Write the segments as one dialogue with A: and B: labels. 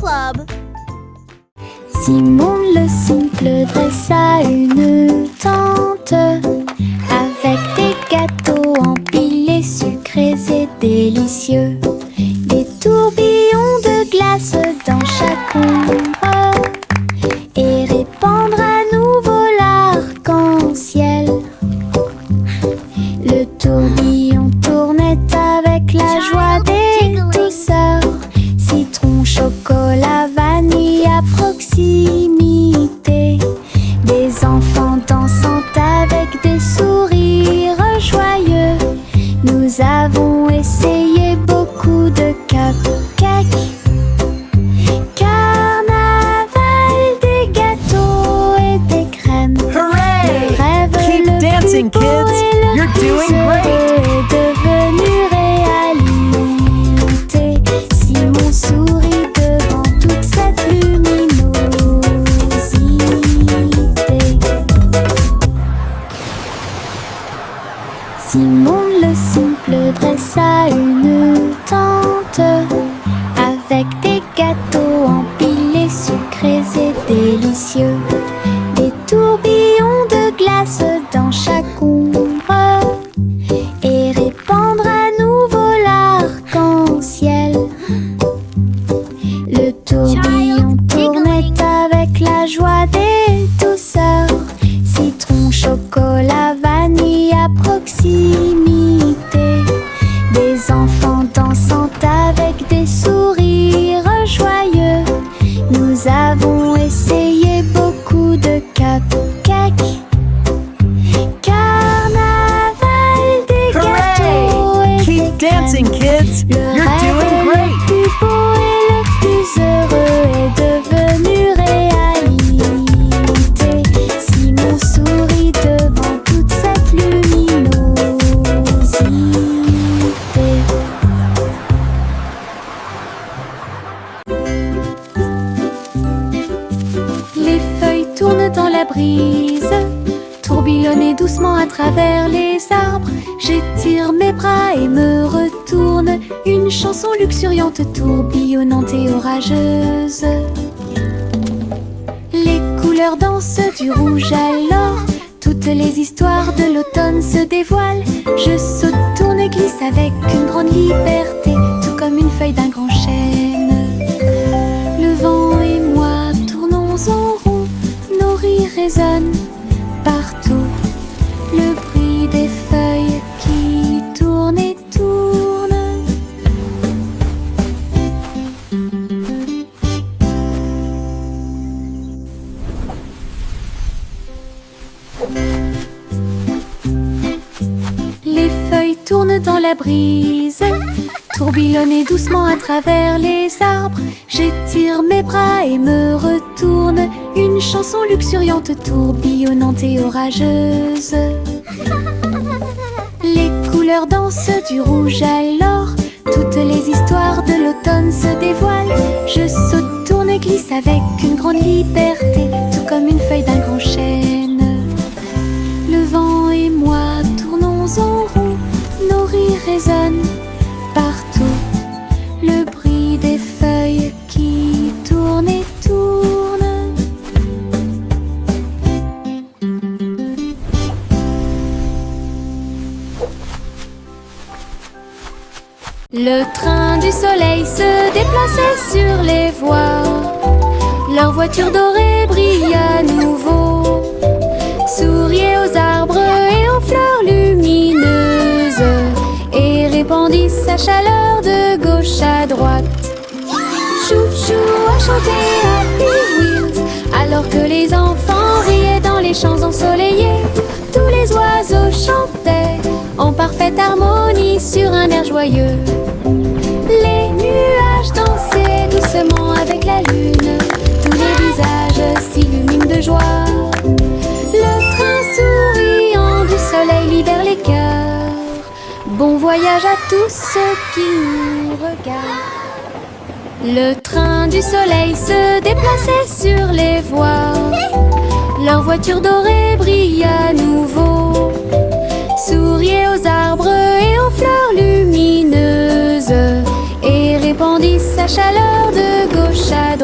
A: Club.
B: Simon le simple dressa une tente avec des gâteaux empilés, sucrés et délicieux. Des tourbillons de glace dans chaque ombre et répandre à nouveau l'arc-en-ciel. Le tourbillon tournait avec la joie des douceurs. Citron, chocolat, vanille à proximité. Des enfants dansant avec des sourires joyeux. Nous avons essayé beaucoup de cupcakes. Carnaval, des gâteaux et des crèmes.
C: Hooray!
B: Le rêve
C: Keep
B: le
C: dancing,
B: plus beau
C: kids.
B: et le
C: You're
B: plus
C: doing
B: heureux
C: great.
B: est devenu réalité. Simon sourit devant toute cette luminosité. Simon le simple dressa une tente avec des gâteaux empilés, sucrés et délicieux. Des tourbillons de glace dans chaque ombre et répandre à nouveau l'arc-en-ciel. Le tourbillon tournait avec la joie des douceurs. Citron, chocolat, vanille à proximité. Des enfants dansant avec des sourires joyeux. Nous avons essayé beaucoup de cupcakes. Carnaval, des gâteaux et
C: Keep
B: des
C: dancing,
B: crèmes.
C: kids.
B: Le
C: You're
B: rêve
C: doing
B: le
C: great.
B: plus beau et le plus heureux est devenu réalité. Simon sourit devant toute cette luminosité. Les feuilles tournent dans la brise, tourbillonnent doucement à travers les arbres. J'étire mes bras et me retourne, une chanson luxuriante, tourbillonnante et orageuse. Les couleurs dansent du rouge à l'or, toutes les histoires de l'automne se dévoilent. Je saute, tourne et glisse avec une grande liberté, tout comme une feuille d'un grand chêne. Le vent et moi tournons en rond, nos rires résonnent partout. Le bruit des feuilles qui tournent et tournent. Les feuilles tournent dans la brise, tourbillonnent doucement à travers les arbres. J'étire mes bras et me retourne, une chanson luxuriante, tourbillonnante et orageuse. Les couleurs dansent du rouge à l'or, toutes les histoires de l'automne se dévoilent. Je saute, tourne et glisse avec une grande liberté, tout comme une feuille d'un grand chêne. Le vent et moi tournons en rond, nos rires résonnent partout. Le bruit des feuilles qui tournent et tournent. Le train du soleil se déplaçait sur les voies. Leur voiture dorée brille à nouveau, souriait aux arbres et aux fleurs lumineuses et répandit sa chaleur de gauche à droite. Chou-chou a chanté Happy Wheels alors que les enfants riaient dans les champs ensoleillés. Tous les oiseaux chantaient en parfaite harmonie sur un air joyeux. Les nuages dansaient doucement avec la lune. Tous les visages s'illuminent de joie. Le train souriant du soleil libère les cœurs. Bon voyage à tous ceux qui nous regardent. Le train du soleil se déplaçait sur les voies. Leur voiture dorée brille à nouveau, souriait aux arbres et aux fleurs lumineuses et répandit sa chaleur de gauche à droite.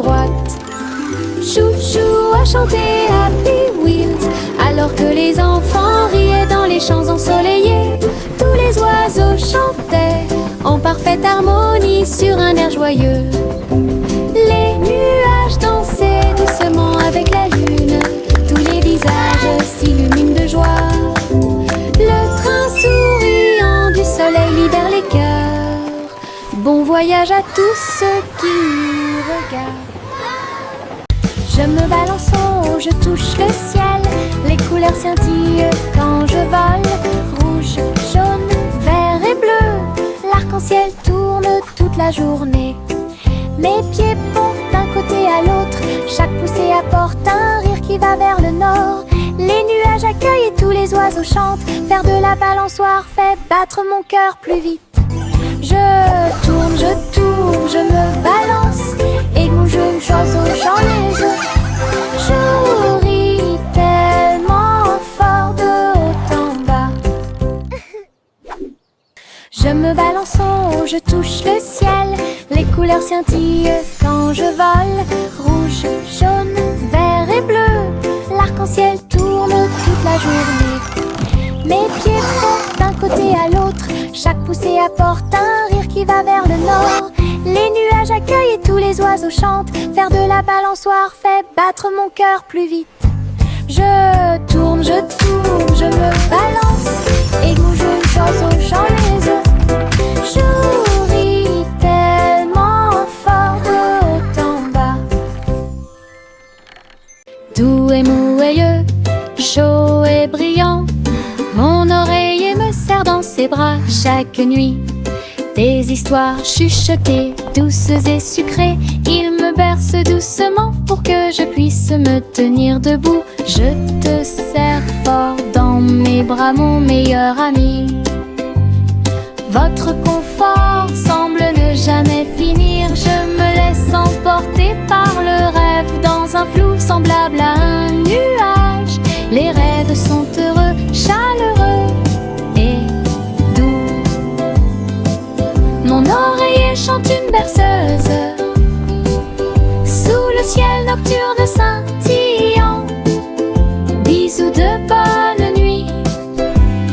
B: chouchou a chanté Happy Wheels. Alors que les enfants riaient dans les champs ensoleillés, tous les oiseaux chantaient en parfaite harmonie sur un air joyeux. Les nuages dansaient doucement avec la lune, tous les visages s'illuminent de joie. Le train souriant du soleil libère les cœurs. Bon voyage à tous ceux qui nous regardent. Je me balance en haut, je touche le ciel. Les couleurs scintillent quand je vole. Rouge, jaune, vert et bleu. L'arc-en-ciel tourne toute la journée. Mes pieds pompent d'un côté à l'autre. Chaque poussée apporte un rire qui va vers le nord. Les nuages accueillent et tous les oiseaux chantent. Faire de la balançoire fait battre mon cœur plus vite. Je tourne, je me balance. Et mon jeune oiseau chante les œufs. Je ris tellement fort de haut en bas. Je me balance en haut, je touche le ciel. Les couleurs scintillent quand je vole. Rouge, jaune, vert et bleu. L'arc-en-ciel tourne toute la journée. Mes pieds pompent d'un côté à l'autre. Chaque poussée apporte un rire qui va vers le nord. Les nuages accueillent et tous les oiseaux chantent. Faire de la balançoire fait battre mon cœur plus vite. Je tourne, je me balance. Et mon jeune oiseau chante les œufs. Je ris tellement fort de haut en bas. Doux et moelleux, chaud et brillant, mon oreiller me serre dans ses bras chaque nuit. Des histoires chuchotées, douces et sucrées, il me berce doucement pour que je puisse me tenir debout. Je te serre fort dans mes bras, mon meilleur ami. Votre confort semble ne jamais finir. Je me laisse emporter par le rêve dans un flou semblable à un nuage. Les rêves sont heureux, chaleureux et doux. Mon oreiller chante une berceuse sous le ciel nocturne scintillant. Bisous de bonne nuit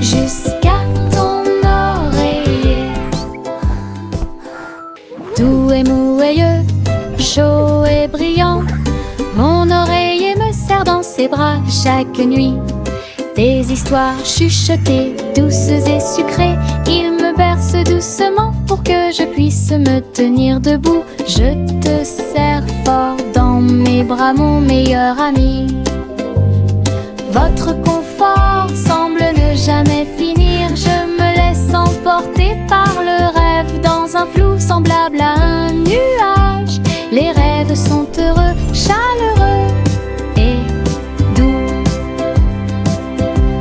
B: jusqu'à ton oreiller. Doux et moelleux, chaud et brillant, mon oreiller me serre dans ses bras chaque nuit. Des histoires chuchotées, douces et sucrées, il me berce doucement pour que je puisse me tenir debout. Je te serre fort dans mes bras, mon meilleur ami. Votre confort semble ne jamais finir. Je me laisse emporter par le rêve dans un flou semblable à un nuage. Les rêves sont heureux, chaleureux et doux.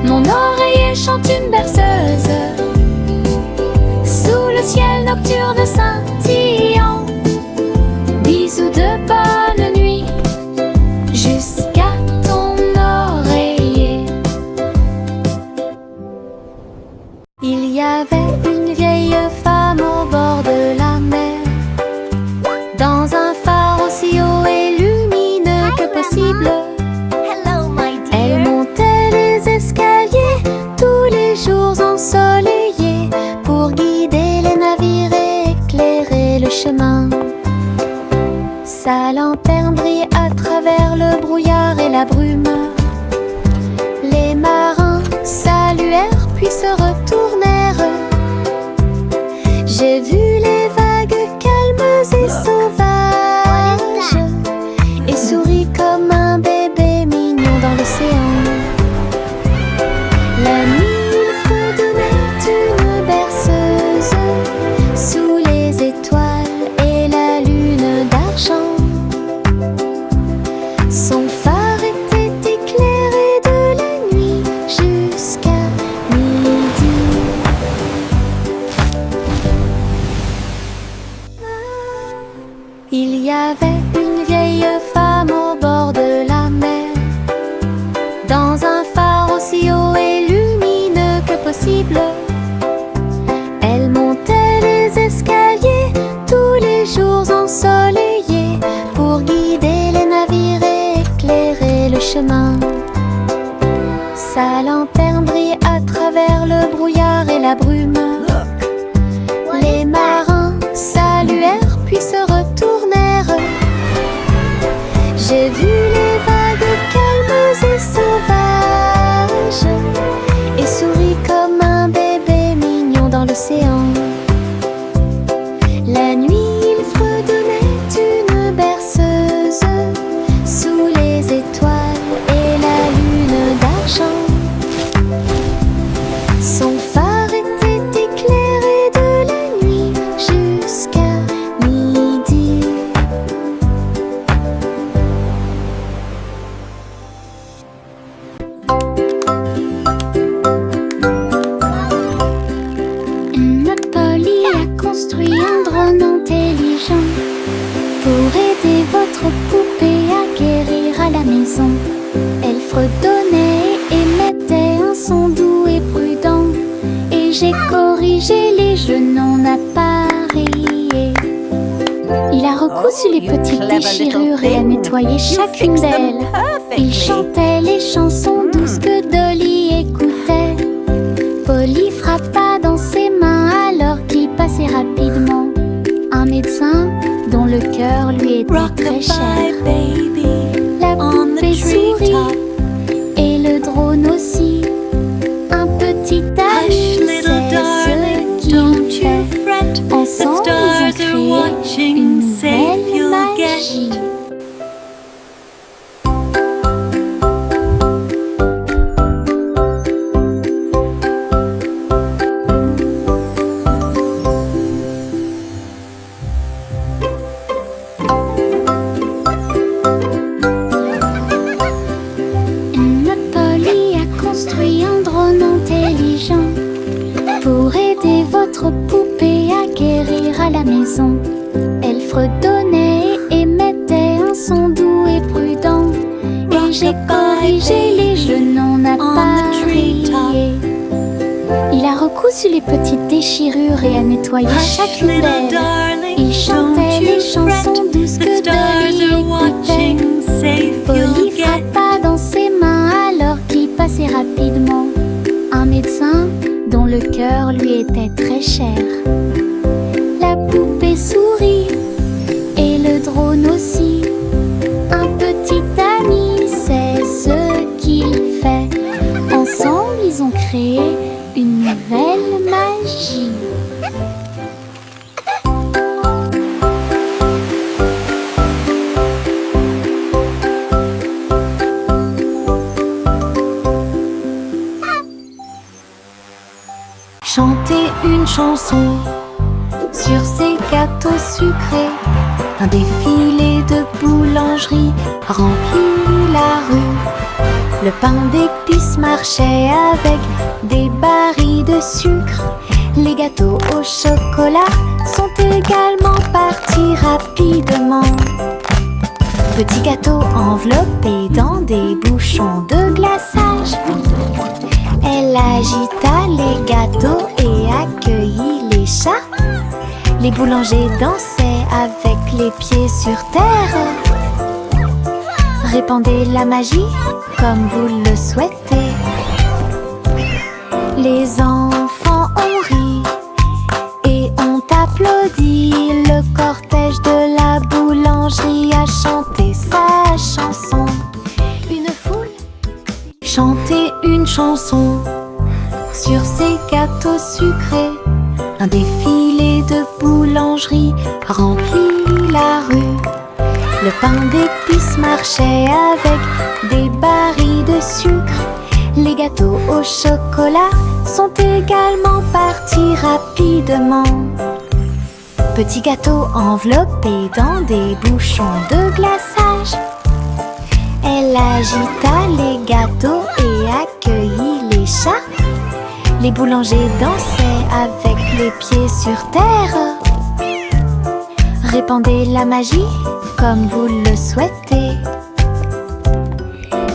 B: Mon oreiller chante une berceuse sous le ciel nocturne scintillant. Bisous de bonne nuit jusqu'à ton oreiller. Il y avait une vieille femme au bord de la mer, dans un phare aussi haut et lumineux que possible. Elle montait les escaliers tous les jours ensoleillés pour guider les navires et éclairer le chemin. Sa lanterne brillait à travers le brouillard et la brume. Les marins saluèrent puis se retournèrent. J'ai vu les vagues calmes et sauvages et souris comme un bébé mignon dans l'océan. La nuit, il fredonnait une berceuse sous les étoiles et la lune d'argent. Son phare était éclairé de la nuit jusqu'à midi. Il y avait une vieille femme au bord de la mer, dans un phare aussi haut et lumineux que possible. Elle montait les escaliers tous les jours ensoleillés pour guider les navires et Sa lanterne brille à travers le brouillard et la brume. Les marins saluèrent puis se retournèrent. J'ai vu les vagues calmes et sauvages et souris comme un bébé mignon dans l'océan. La nuit, il fredonnait une berceuse sous les étoiles et la lune d'argent. Son phare était éclairé de la nuit jusqu'à midi. Polly a construit un drone intelligent pour aider votre poupée à guérir à la maison. Elle fredonnait et émettait un son doux et prudent, et j'ai corrigé les jeux non appareillés. Il a recousu les petites déchirures et a nettoyé chacune d'elles. Il chantait les chansons douces que Dolly écoutait. Polly frappa dans ses mains alors qu'il passait rapidement. Un médecin dont le cœur lui était très cher. La poupée sourit et le drone aussi. Un petit ami, c'est ce qu'il fait. Ensemble, ils ont créé une nouvelle magie. Polly a construit un drone intelligent pour aider votre poupée à guérir à la maison. Elle fredonnait et émettait un son doux et prudent, et j'ai corrigé les jeux non appareillés. Il a recousu les petites déchirures et a nettoyé chacune d'elles. Il chantait les chansons douces que Dolly écoutait. Polly frappa dans ses mains alors qu'il passait rapidement. Un médecin dont le cœur lui était très cher. La poupée sourit et le drone aussi. Un petit ami, c'est ce qu'il fait. Ensemble, ils ont créé une nouvelle magie. Chanter une chanson sur ces gâteaux sucrés. Un défilé de boulangerie remplit la rue. Le pain d'épices marchait avec des barils de sucre. Les gâteaux au chocolat sont également partis rapidement. Petits gâteaux enveloppés dans des bouchons de glaçage. Elle agita les gâteaux et accueillit les chats. Les boulangers dansaient avec les pieds sur terre. Répandez la magie comme vous le souhaitez. Les enfants ont ri et ont applaudi. Le cortège de la boulangerie a chanté sa chanson. Une foule chantait une chanson sur ces gâteaux sucrés. Un défilé de boulangerie remplit la rue. Le pain d'épices marchait avec des barils de sucre. Les gâteaux au chocolat sont également partis rapidement. Petits gâteaux enveloppés dans des bouchons de glaçage. Elle agita les gâteaux et accueillit les chats. Les boulangers dansaient avec les pieds sur terre. Répandez la magie comme vous le souhaitez.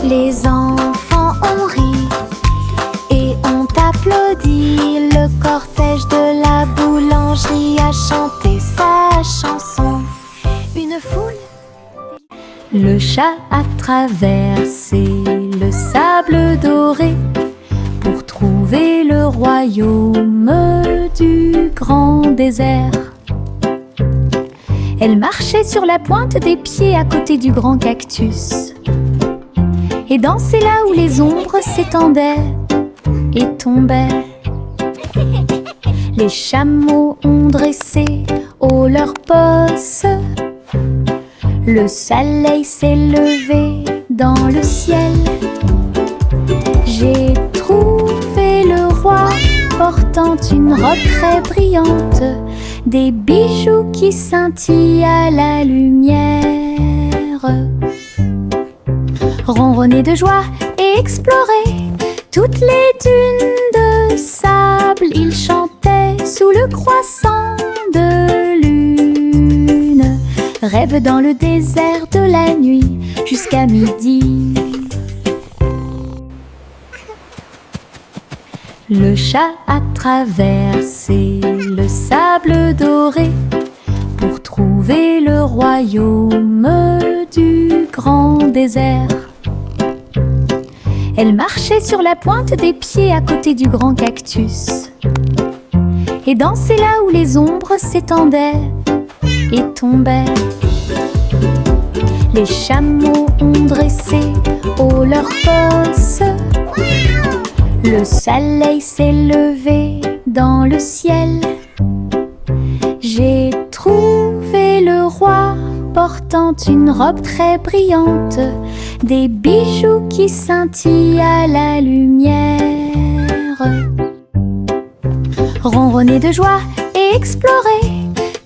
B: Les enfants ont ri et ont applaudi. Le cortège de la boulangerie a chanté sa chanson. Une foule. Le chat a traversé le sable doré. trouver le royaume du grand désert. Elle marchait sur la pointe des pieds à côté du grand cactus et dansait là où les ombres s'étendaient et tombaient. Les chameaux ont dressé haut leurs bosses. Le soleil s'est levé dans le ciel. J'ai trouvé le roi portant une robe très brillante, des bijoux qui scintillent à la lumière. Ronronner de joie et explorer toutes les dunes de sable, il chantait sous le croissant de lune. Rêve dans le désert de la nuit jusqu'à midi. Le chat a traversé le sable doré pour trouver le royaume du grand désert. Elle marchait sur la pointe des pieds à côté du grand cactus et dansait là où les ombres s'étendaient et tombaient. Les chameaux ont dressé haut leurs bosses. Le soleil s'est levé dans le ciel. J'ai trouvé le roi portant une robe très brillante, des bijoux qui scintillent à la lumière. Ronronner de joie et explorer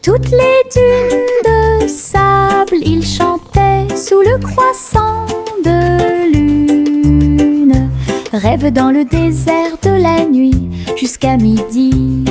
B: toutes les dunes de sable, il chantait sous le croissant de lune. Rêve dans le désert de la nuit jusqu'à midi.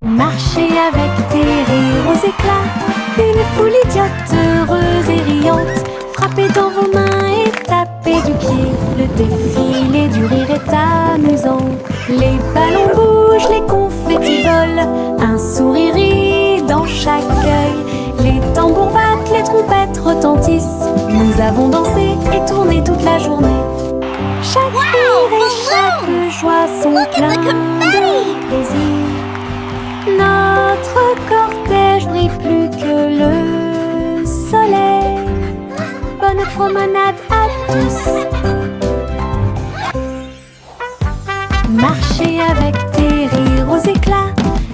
B: Marchez avec des rires aux éclats, une foule idiote, heureuse et riante. Frappez dans vos mains et tapez du pied, le défilé du rire est amusant. Les ballons bougent, les confettis volent, un sourire rit dans chaque œil. Les tambours battent, les trompettes retentissent. Nous avons dansé et tourné toute la journée. Chaque rire et chaque joie sont pleins de plaisir. Notre cortège brille plus que le soleil. Bonne promenade à tous. Marchez avec des rires aux éclats,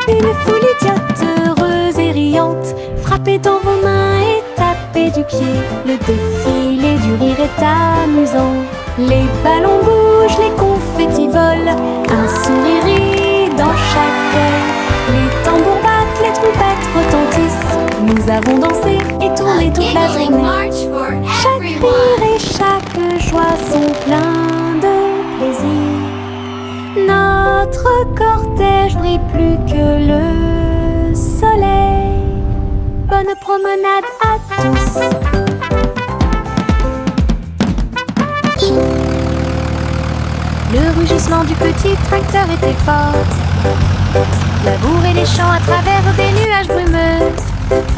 B: une foule idiote, heureuse et riante. Frappez dans vos mains et tapez du pied, le défilé du rire est amusant. Les ballons bougent, les confettis volent, un sourire rit dans chaque œil. Les tambours battent, les trompettes retentissent. Nous avons dansé et tourné toute la journée. Chaque rire et chaque joie sont pleins de plaisir. Notre cortège brille plus que le soleil. Bonne promenade à tous. Le rugissement du petit tracteur était fort. Labourer les champs à travers des nuages brumeux.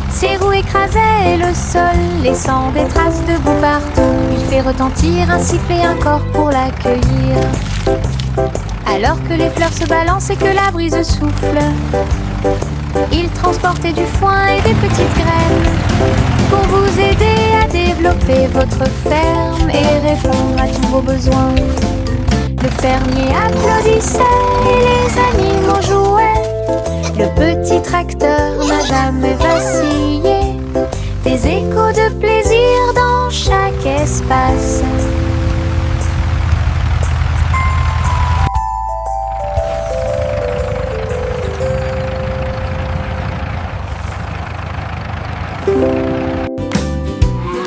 B: Ses roues écrasaient le sol, laissant des traces de boue partout. Il fait retentir un sifflet, un corps pour l'accueillir. Alors que les fleurs se balancent et que la brise souffle, il transportait du foin et des petites graines pour vous aider à développer votre ferme et répondre à tous vos besoins. Le fermier applaudissait et les animaux jouaient. Le petit tracteur n'a jamais vacillé. Des échos de plaisir dans chaque espace.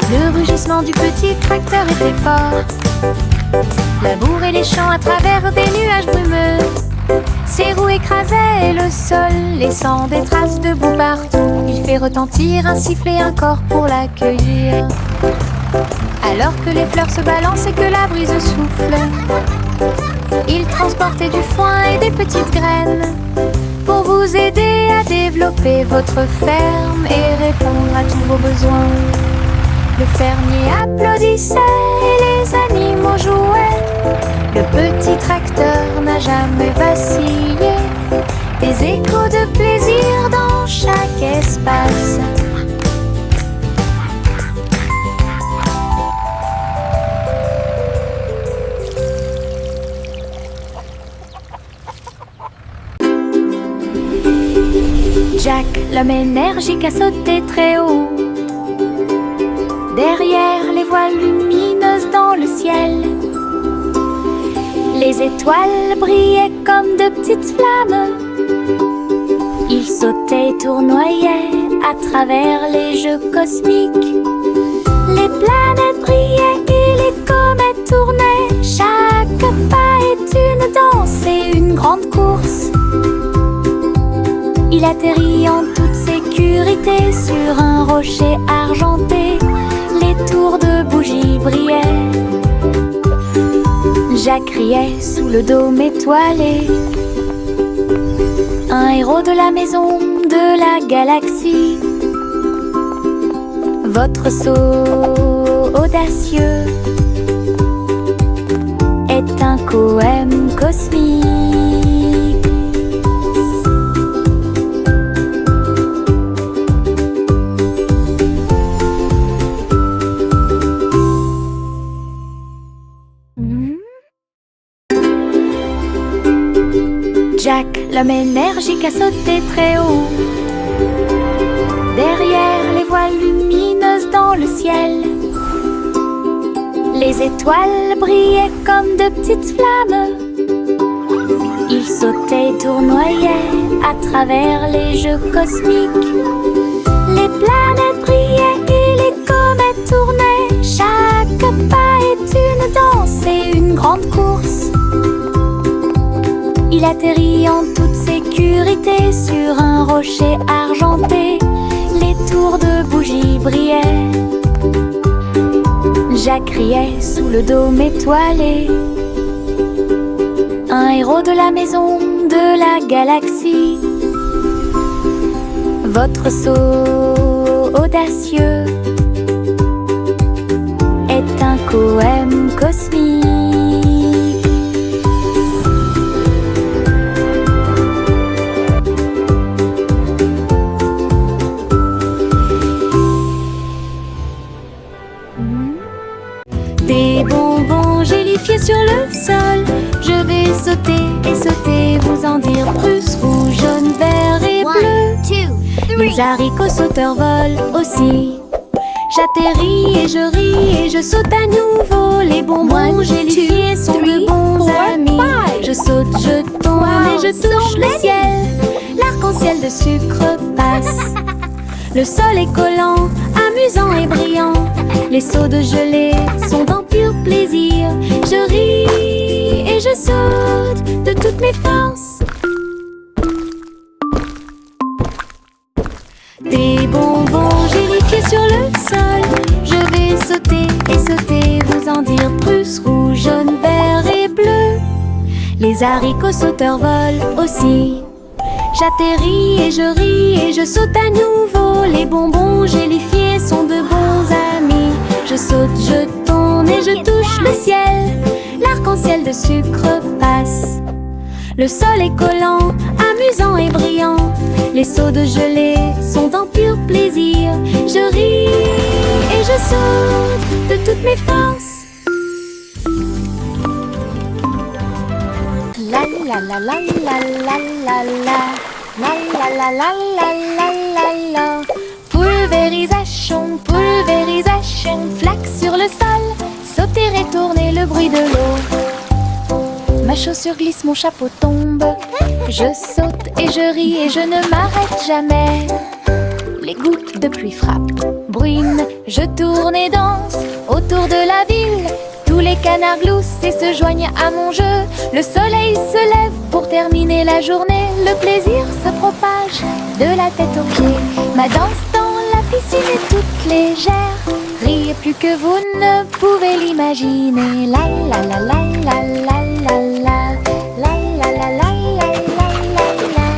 B: Le rugissement du petit tracteur était fort. Labourer les champs à travers des nuages brumeux. Ses roues écrasaient le sol, laissant des traces de boue partout. Il fait retentir un sifflet, un corps pour l'accueillir. Alors que les fleurs se balancent et que la brise souffle, il transportait du foin et des petites graines pour vous aider à développer votre ferme et répondre à tous vos besoins. Le fermier applaudissait et les animaux jouaient. Le petit tracteur n'a jamais vacillé. Des échos de plaisir dans chaque espace. Jack, l'homme énergique, a sauté très haut. Derrière les voiles lumineuses dans le ciel, les étoiles brillaient comme de petites flammes. Il sautait et tournoyait à travers les jeux cosmiques. Les planètes brillaient et les comètes tournaient. Chaque pas est une danse et une grande course. Il atterrit en toute sécurité sur un rocher argenté. Les tours de bougies brillaient. Jack criait sous le dôme étoilé. Un héros de la maison de la galaxie. Votre saut audacieux est un poème cosmique. Jack, l'homme énergique, a sauté très haut. Derrière les voiles lumineuses dans le ciel, les étoiles brillaient comme de petites flammes. Il sautait et tournoyait à travers les jeux cosmiques. Les planètes brillaient et les comètes tournaient. Chaque pas est une danse et une grande course. Il atterrit en toute sécurité sur un rocher argenté. Les tours de bougies brillaient. Jack criait sous le dôme étoilé. Un héros de la maison de la galaxie. Votre saut audacieux est un poème cosmique. Des bonbons gélifiés sur le sol. Je vais sauter et sauter, vous en dire plus. Rouge, jaune, vert et bleu. Les haricots sauteurs volent aussi. J'atterris et je ris et je saute à nouveau. Les bonbons gélifiés sont de bons amis. Je saute, je tombe et je touche le ciel. L'arc-en-ciel de sucre passe. Le sol est collant, amusant et brillant. Les sauts de gelée sont en pur plaisir. Je ris et je saute de toutes mes forces. Des bonbons gélifiés sur le sol. Je vais sauter et sauter, vous en dire plus. Rouge, jaune, vert et bleu. Les haricots sauteurs volent aussi. J'atterris et je ris et je saute à nouveau. Les bonbons gélifiés sont de bons amis. Je saute, je tourne et je touche le ciel. L'arc-en-ciel de sucre passe. Le sol est collant, amusant et brillant. Les sauts de gelée sont en pur plaisir. Je ris et je saute de toutes mes forces. La la la la la la la la. La la la la la la la la. Pulvérisation, pulvérisation. Flaque sur le sol, sauter et tourner, le bruit de l'eau. Ma chaussure glisse, mon chapeau tombe. Je saute et je ris et je ne m'arrête jamais. Les gouttes de pluie frappent, bruinent. Je tourne et danse autour de la ville. Tous les canards gloussent et se joignent à mon jeu. Le soleil se lève pour terminer la journée. Le plaisir se propage de la tête aux pieds. Ma danse dans la piscine est toute légère. Riez plus que vous ne pouvez l'imaginer. La la la la la la la la. La la la la la la la.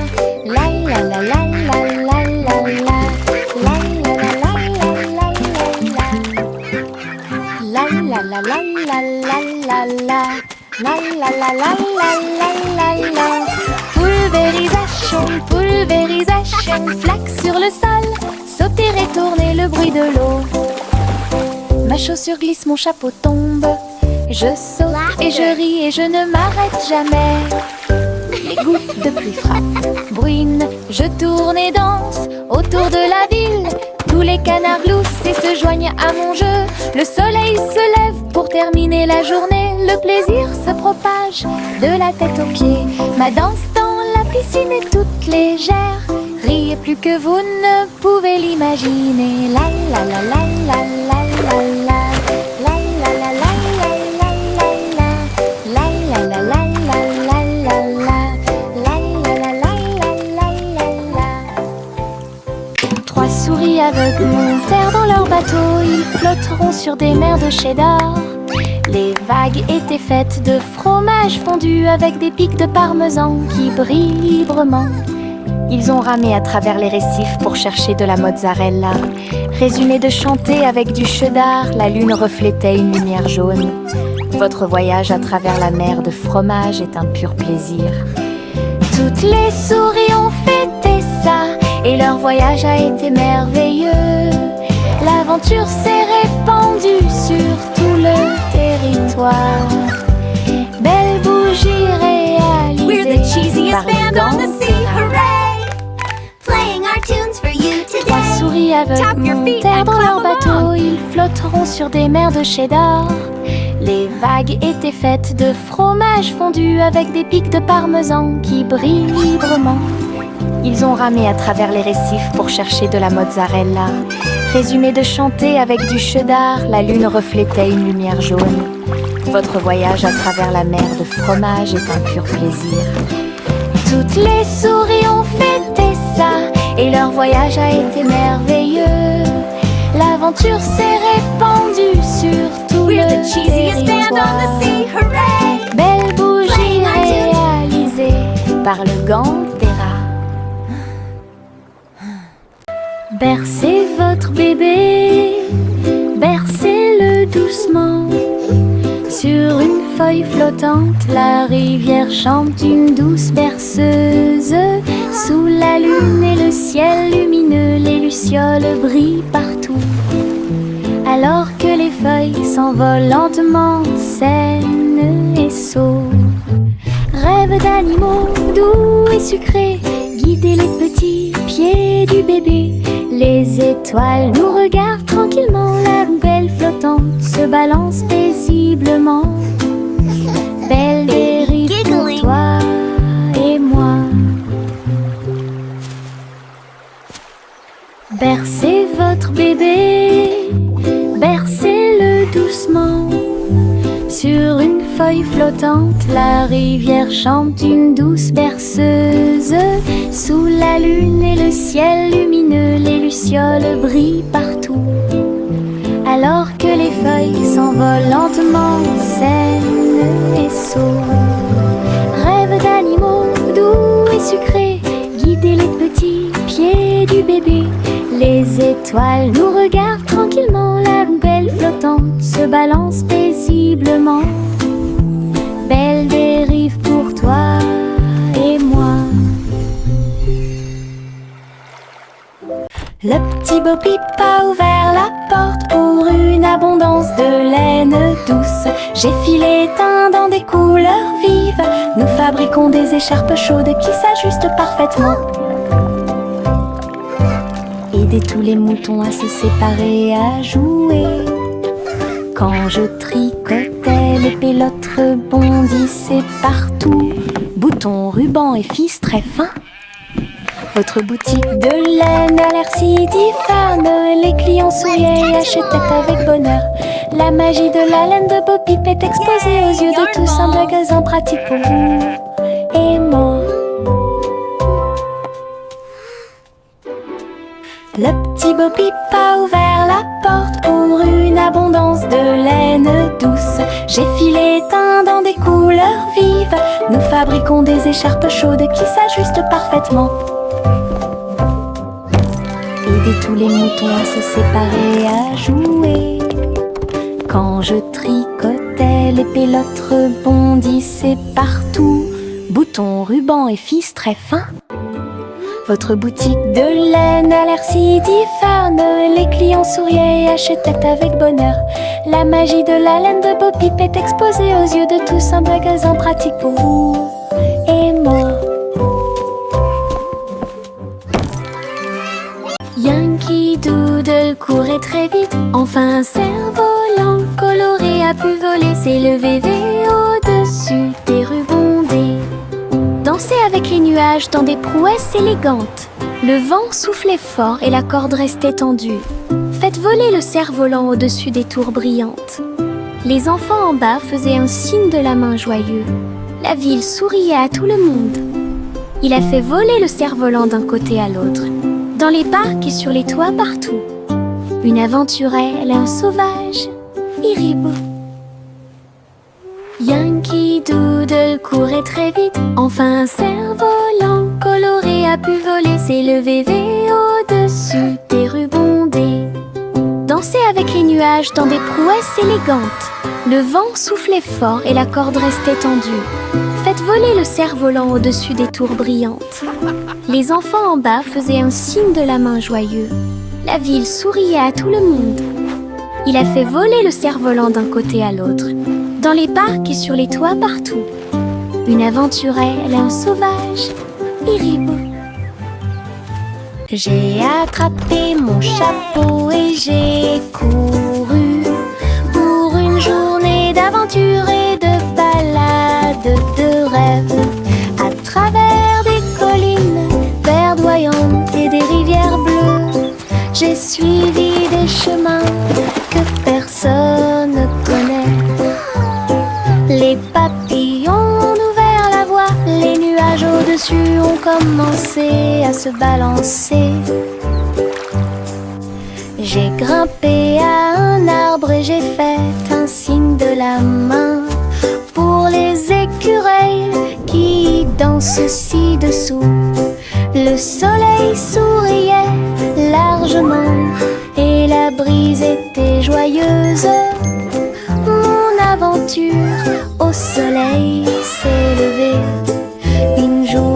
B: La la la la la la la la. La la la la la la la. la, la la la la la la la la. Pulvérisation, pulvérisation, flaque sur le sol, sauter et tourner le bruit de l'eau. Ma chaussure glisse, mon chapeau tombe. Je saute et je ris et je ne m'arrête jamais. Les gouttes de pluie frappent, bruinent, je tourne et danse autour de la ville. Tous les canards gloussent et se joignent à mon jeu. Le soleil se lève pour terminer la journée. Le plaisir se propage de la tête aux pieds. Ma danse dans la piscine est toute légère. Riez plus que vous ne pouvez l'imaginer. La la la la la la la la. Souris aveugles montèrent dans leur bateau. Ils flotteront sur des mers de cheddar. Les vagues étaient faites de fromage fondu avec des pics de parmesan qui brillent librement. Ils ont ramé à travers les récifs pour chercher de la mozzarella. Résumé de chanter avec du cheddar, la lune reflétait une lumière jaune. Votre voyage à travers la mer de fromage est un pur plaisir. Toutes les souris ont fêté ça et leur voyage a été merveilleux. L'aventure s'est répandue sur tout le territoire. Belle bougie réalisée.
A: We're the cheesiest band on the sea,
B: Terra.
A: hooray! Playing our tunes for you today.
B: Trois souris aveugles
A: Tap your feet
B: montèrent
A: and
B: dans leur
A: clap
B: bateau.
A: along.
B: Ils flotteront sur des mers de cheddar. Les vagues étaient faites de fromage fondu avec des pics de parmesan qui brillent librement. Ils ont ramé à travers les récifs pour chercher de la mozzarella. Résumé de chanter avec du cheddar, la lune reflétait une lumière jaune. Votre voyage à travers la mer de fromage est un pur plaisir. Toutes les souris ont fêté ça et leur voyage a été merveilleux. L'aventure s'est répandue sur tout
A: We're
B: le
A: the cheesiest band on the
B: territoire.
A: sea, hooray!
B: Belle bougie
A: Playing our tunes.
B: réalisée par le gang des rats. Bercez votre bébé, bercez-le doucement. Sur une feuille flottante, la rivière chante une douce berceuse. Sous la lune et le ciel lumineux, les lucioles brillent partout. Alors que les feuilles s'envolent lentement, saines et sauves. Rêve d'animaux doux et sucrés, guider les petits pieds du bébé. Les étoiles nous regardent tranquillement, la poubelle flottante se balance paisiblement. Belle dérive pour
A: Giggling.
B: toi et moi. Bercez votre bébé, bercez-le doucement. Sur une feuille flottante, la rivière chante une douce berceuse. Sous la lune et le ciel lumineux, les lucioles brillent partout. Alors que les feuilles s'envolent lentement, saines et sauves. Rêve d'animaux doux et sucrés, guider les petits pieds du bébé. Les étoiles nous regardent tranquillement, la poubelle flottante se balance paisiblement. Belle dérive pour toi et moi. Le petit Bo Peep a ouvert la porte pour une abondance de laine douce. J'ai filé teint dans des couleurs vives. Nous fabriquons des écharpes chaudes qui s'ajustent parfaitement. Aider tous les moutons à se séparer, à jouer. Quand je tricotais, les pélotes rebondissaient partout. Boutons, rubans et fils très fins. Votre boutique de laine a l'air si diphane. Les clients souriaient et achetaient avec bonheur. La magie de la laine de Bo Peep est exposée aux yeux de tous. Un magasin pratique pour vous et moi. Le petit Bo Peep a ouvert la porte pour une abondance de laine douce. J'ai filé teint dans des couleurs vives. Nous fabriquons des écharpes chaudes qui s'ajustent parfaitement. Aider tous les moutons à se séparer, à jouer. Quand je tricotais, sautait, les pélotes rebondissaient partout. Boutons, rubans et fils très fins. Votre boutique de laine a l'air si diphane. Les clients souriaient et achetaient avec bonheur. La magie de la laine de Bo Peep est exposée aux yeux de tous. Un magasin pratique pour vous et moi. Yankee Doodle courait très vite. Enfin un cerf-volant coloré a pu voler, s'élever au-dessus des rubondés. Danser avec les nuages dans des prouesses élégantes. Le vent soufflait fort et la corde restait tendue. Faites voler le cerf-volant au-dessus des tours brillantes. Les enfants en bas faisaient un signe de la main joyeux. La ville souriait à tout le monde. Il a fait voler le cerf-volant d'un côté à l'autre, dans les parcs et sur les toits partout. Une aventurelle, un sauvage, Iribou. Yankee Doodle courait très vite. Enfin un cerf-volant coloré a pu voler, s'élever au-dessus des rubondés. Danser avec les nuages dans des prouesses élégantes. Le vent soufflait fort et la corde restait tendue. Faites voler le cerf-volant au-dessus des tours brillantes. Les enfants en bas faisaient un signe de la main joyeux. La ville souriait à tout le monde. Il a fait voler le cerf-volant d'un côté à l'autre, dans les parcs et sur les toits partout. Une aventurelle, un sauvage, Iribou. J'ai attrapé mon chapeau et j'ai couru pour une journée d'aventure et de balade de rêve, à travers des collines verdoyantes et des rivières bleues. J'ai suivi des chemins que personne ne connaît. Les papillons ont ouvert la voie, les nuages au-dessus ont commencé à se balancer. J'ai grimpé à un arbre et j'ai fait un signe de la main pour les écureuils qui dansent ci-dessous. Le soleil souriait largement et la brise était joyeuse. Mon aventure au soleil s'est levée. Une journée